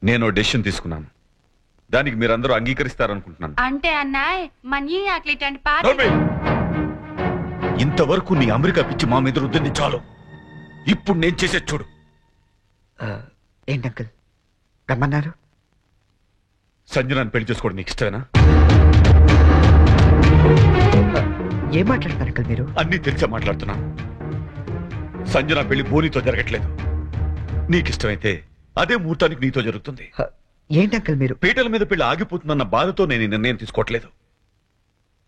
నేను డెసిషన్ తీసుకున్నాను. దానికి మీరందరూ అంగీకరిస్తారనుకుంటున్నాను. అంటే అన్నాయ్ మనీ ఆక్లిటండి ఇంతవరకు నీ అమెరికా పిచ్చి మా మీద రుద్దింది చాలు. ఇప్పుడు నేను చేసే చూడు. ఏంటి అంకుల్ రమ్మన్నారు? సంజనాన్ని పెళ్లి చేసుకోవడం నీకు ఇష్టమేనా? ఏం మాట్లాడుతున్నారు అంకుల్ మీరు? అన్నీ తెలిసే మాట్లాడుతున్నాను. సంజన పెళ్లి బోనితో జరగట్లేదు. నీకిష్టమైతే అదే ముహూర్తానికి నీతో జరుగుతుంది. ఏంటి అంకుల్ మీరు? పీటల మీద పెళ్లి ఆగిపోతుందన్న బాధతో నేను ఈ నిర్ణయం తీసుకోవట్లేదు.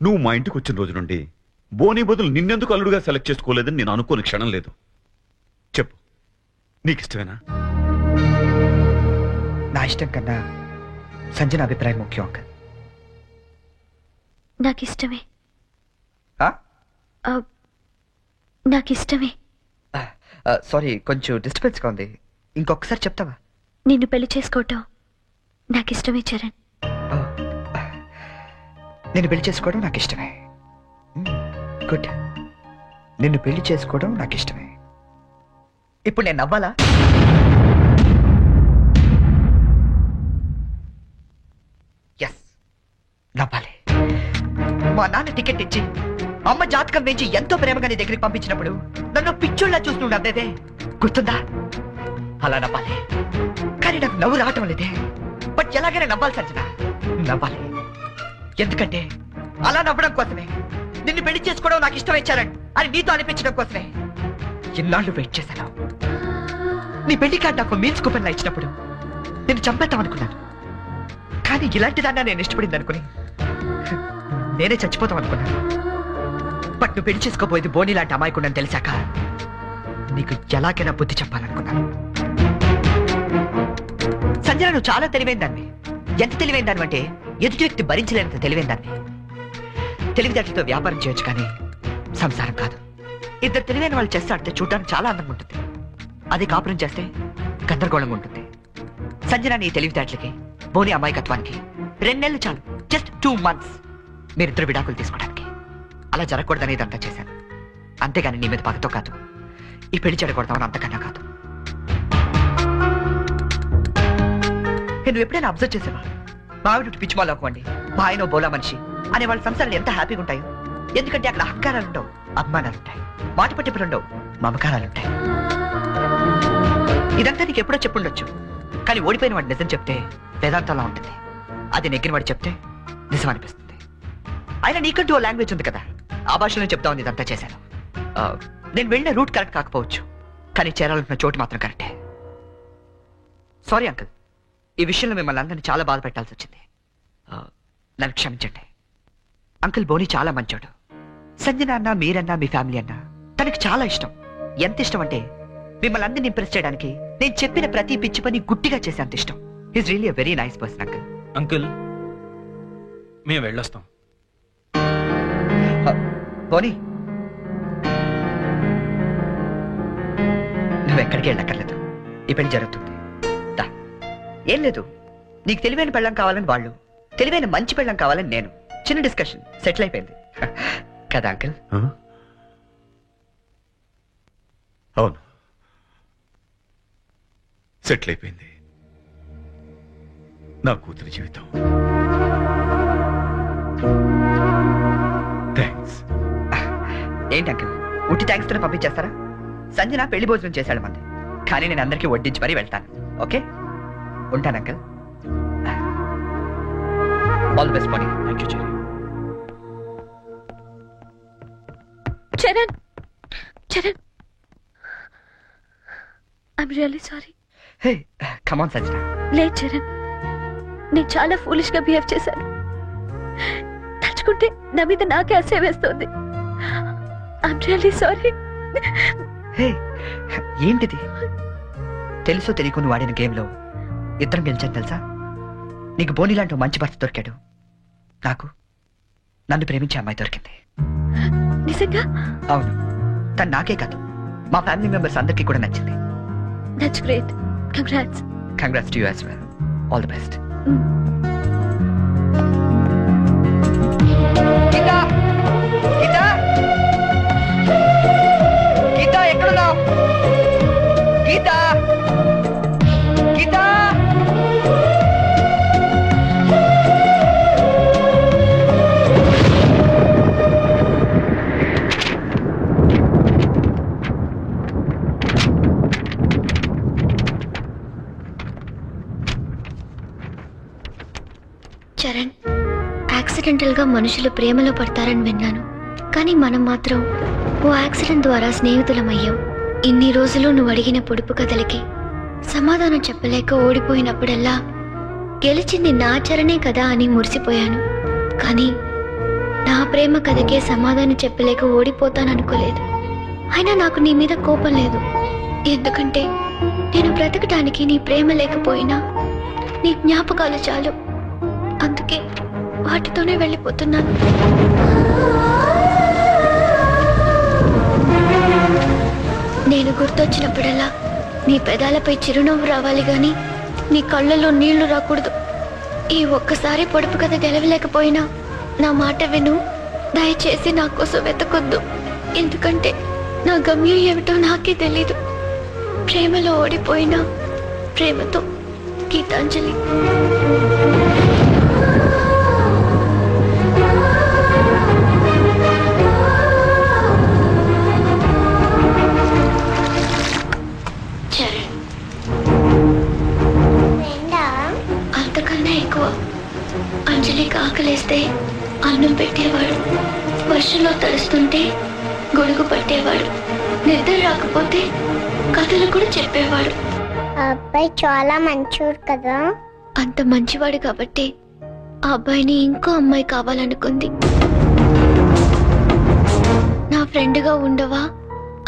నువ్వు మా ఇంటికి వచ్చిన రోజు నుండి బోని బదులు నిన్నెందుకు అల్లుడుగా సెలెక్ట్ చేసుకోలేదని నేను అనుకోని క్షణం లేదు. చెప్పు, నీకిష్టమేనా? నా ఇష్టం కన్నా సంజన అభిప్రాయం ముఖ్యం అంకుల్. నాకిష్టమే. నాకిష్టమే. సారీ, కొంచెం డిస్టర్బెన్స్గా ఉంది. ఇంకొకసారి చెప్తావా? నిన్ను పెళ్లి చేసుకోవటం నాకిష్టమే చరణ్. నిన్ను పెళ్లి చేసుకోవడం నాకు ఇష్టమే. గుడ్. నిన్ను పెళ్లి చేసుకోవడం నాకు ఇష్టమే. ఇప్పుడు నేను నవ్వాలా? ఎస్, నవ్వాలి. మా నాన్న టికెట్ ఇచ్చి అమ్మ జాతకం వేయించి ఎంతో ప్రేమగా నీ దగ్గరికి పంపించినప్పుడు నన్ను పిచ్చోళ్ళ చూస్తుండేదే గుర్తుందా? అలా నవ్వాలి. కానీ నాకు నవ్వు రావటం లేదే. బట్ ఎలాగైనా నవ్వాలి సంజన, నవ్వాలి. ఎందుకంటే అలా నవ్వడం కోసమే, నిన్ను పెళ్లి చేసుకోవడం నాకు ఇష్టం ఇచ్చారని అని నీతో అనిపించడం కోసమే ఇన్నాళ్ళు వెయిట్ చేశాను. నీ పెళ్లి కార్డు నాకు మీన్స్ కూపన్లా ఇచ్చినప్పుడు నేను చంపేద్దాం అనుకున్నాను. కానీ ఇలాంటి దాన్ని నేను ఇష్టపడింది అనుకుని నేనే చచ్చిపోతాం అనుకున్నాను. బట్ నువ్వు పెళ్లి చేసుకోబోయేది బోని లాంటి అమాయకుండని తెలిసాక నీకు ఎలాగైనా బుద్ధి చెప్పాలనుకున్నాను. సంజన, నువ్వు చాలా తెలివైన దాన్ని. ఎంత తెలివైన దాన్ని అంటే ఎదుటి వ్యక్తి భరించలేనంత తెలివైన దాన్ని. తెలివితేటలతో వ్యాపారం చేయొచ్చు కానీ సంసారం కాదు. ఇద్దరు తెలివైన వాళ్ళు చేస్తే ఆడితే చూడడానికి చాలా అందంగా ఉంటుంది. అది కాపురం చేస్తే గందరగోళంగా ఉంటుంది. సంజన నీ తెలివితేటలకి బోని అమాయకత్వానికి 2 నెలలు చాలు. జస్ట్ 2 months మీరిద్దరు విడాకులు తీసుకోవడానికి. అలా జరగకూడదని ఇదంతా చేశాను. అంతేగాని నీ మీద పగతో కాదు, ఈ పెళ్లి చెడకూడదామని అంతకన్నా కాదు. నువ్వు ఎప్పుడైనా అబ్జర్వ్ చేసావా? మావిడి పిచ్చిమాలో అవ్వండి, మా ఆయన బోలా మనిషి అనే వాళ్ళ సంసారాలు ఎంత హ్యాపీగా ఉంటాయో. ఎందుకంటే అక్కడ అహంకారాలు ఉండవు, అభిమానాలుంటాయి. మాట పట్టింపులు ఉండవు, మమకారాలుంటాయి. ఇదంతా నీకు ఎప్పుడో చెప్పుండొచ్చు, కానీ ఓడిపోయిన వాడు నిజం చెప్తే వేదాంతంలా ఉంటుంది. అది నెగ్గిన వాడు చెప్తే నిజం అనిపిస్తుంది. అయినా నీకంటూ ఓ లాంగ్వేజ్ ఉంది కదా, ఆ భాషలో చెప్తామని ఇదంతా చేశాను. నేను వెళ్ళిన రూట్ కరెక్ట్ కాకపోవచ్చు, కానీ చేరాలనుకున్న చోటు మాత్రం కరెక్టే. సారీ అంకుల్, ఈ విషయంలో మిమ్మల్ని అందరినీ చాలా బాధ పెట్టాల్సి వచ్చింది. నన్ను క్షమించండి. అంకుల్ బోని చాలా మంచోడు. సంజన అన్నా, మీరన్నా, మీ ఫ్యామిలీ అన్నా తనకి చాలా ఇష్టం. ఎంత ఇష్టం అంటే మిమ్మల్ని అందరినీ ఇంప్రెస్ చేయడానికి నేను చెప్పిన ప్రతి పిచ్చి పని గుట్టిగా చేసే అంత ఇష్టం. Is really a very nice person uncle. Uncle మేము వెళ్ళొస్తాం. బోని, నువ్వు ఎక్కడికి వెళ్ళక్కర్లేదు. ఈ పెళ్లి జరుగుతుంది. ఏం లేదు, నీకు తెలివైన పెళ్ళం కావాలని వాళ్ళు, తెలివైన మంచి పెళ్ళం కావాలని నేను. చిన్న డిస్కషన్ సెటిల్ అయిపోయింది కదా అంకుల్? అవును, సెటిల్ అయిపోయింది నా కూతురి జీవితం. థ్యాంక్స్. ఏంటి అంకుల్, ఉట్టి థ్యాంక్స్ తో పంపించేస్తారా? సంజన పెళ్లి భోజనం చేశాడు మంది, కానీ నేను అందరికీ వడ్డించి మరీ వెళ్తాను. ఓకే, ఉంటాను uncle. All the best Boney. Thank you cherry. Charan, Charan, I'm really sorry. Hey, come on Sanjana. లేదు చరణ్, నేను చాలా ఫూలిష్ గా బిహేవ్ చేశాను. తలుచుకుంటే నా మీద నాకే అసహ్యం వేస్తుంది. I'm really sorry. హే, ఏంటిది? తెలుసో తెలియకు నువ్వు ఆడిన గేమ్లో ఇద్దరం గెలిచాను తెలుసా? నీకు బోని లాంటి మంచి భర్త దొరికాడు, నాకు నన్ను ప్రేమించే అమ్మాయి దొరికింది. నిజంగా? అవును, తను నాకే కాదు మా ఫ్యామిలీ మెంబర్స్ అందరికీ కూడా నచ్చింది. That's great. Congrats. Congrats to you as well. All the best. Geeta, Geeta, Geeta ఎక్కడున్నావు? గీతా, గీతా, చరణ్, యాక్సిడెంటల్ గా మనుషులు ప్రేమలో పడతారని విన్నాను, కానీ మనం మాత్రం ఓ యాక్సిడెంట్ ద్వారా స్నేహితులమయ్యాం. ఇన్ని రోజులు నువ్వు అడిగిన పొడుపు కథలకి సమాధానం చెప్పలేక ఓడిపోయినప్పుడల్లా గెలిచింది నా చరణే కదా అని మురిసిపోయాను. కానీ నా ప్రేమ కథకే సమాధానం చెప్పలేక ఓడిపోతాననుకోలేదు. అయినా నాకు నీ మీద కోపం లేదు, ఎందుకంటే నేను బ్రతకడానికి నీ ప్రేమ లేకపోయినా నీ జ్ఞాపకాలు చాలు. అందుకే వాటితోనే వెళ్ళిపోతున్నాను. నేను గుర్తొచ్చినప్పుడల్లా నీ పెదాలపై చిరునవ్వు రావాలి గాని నీ కళ్ళల్లో నీళ్లు రాకూడదు. ఈ ఒక్కసారి పొడుపు కథ గెలవలేకపోయినా నా మాట విను. దయచేసి నా కోసం వెతకొద్దు, ఎందుకంటే నా గమ్యం ఏమిటో నాకే తెలీదు. ప్రేమలో ఓడిపోయినా ప్రేమతో, గీతాంజలి. చరణ్, అంతకన్నా ఎక్కువ. అంజలికి ఆకలేస్తే అన్నం పెట్టేవాడు, వర్షంలో తడుస్తుంటే గొడుగు పట్టేవాడు, నిద్ర రాకపోతే కథలు కూడా చెప్పేవాడు. ఆ అబ్బాయి చాలా మంచోడు కదా. అంత మంచివాడు కాబట్టి ఆ అబ్బాయిని ఇంకో అమ్మాయి కావాలనుకుంది. నా ఫ్రెండ్గా ఉండవా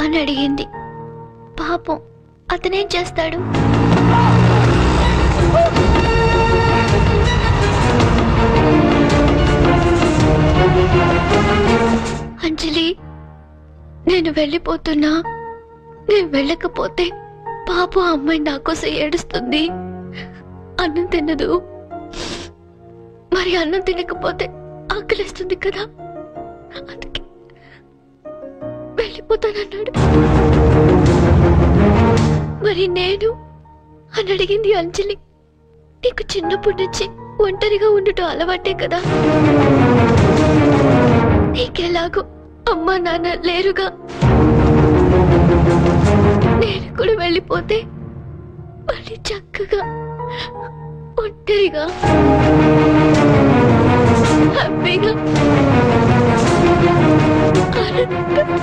అని అడిగింది. పాపం, అతనేం చేస్తాడు? అంజలి, నేను వెళ్ళిపోతున్నా. నేను వెళ్ళకపోతే పాపం అమ్మాయి నా కోసం ఏడుస్తుంది. అన్నం తినదు, మరి అన్నం తినకపోతే ఆకలిస్తుంది కదా, అందుకే వెళ్ళిపోతానన్నాడు. మరి నేను అని అడిగింది అంజలి. నీకు చిన్నప్పటి నుంచి ఒంటరిగా ఉండటం అలవాటే కదా, నీకెలాగో అమ్మా నాన్న లేరుగా. నేను కూడా వెళ్ళిపోతే మళ్ళీ చక్కగా ఒంటరిగా హ్యాపీగా ఆనందంగా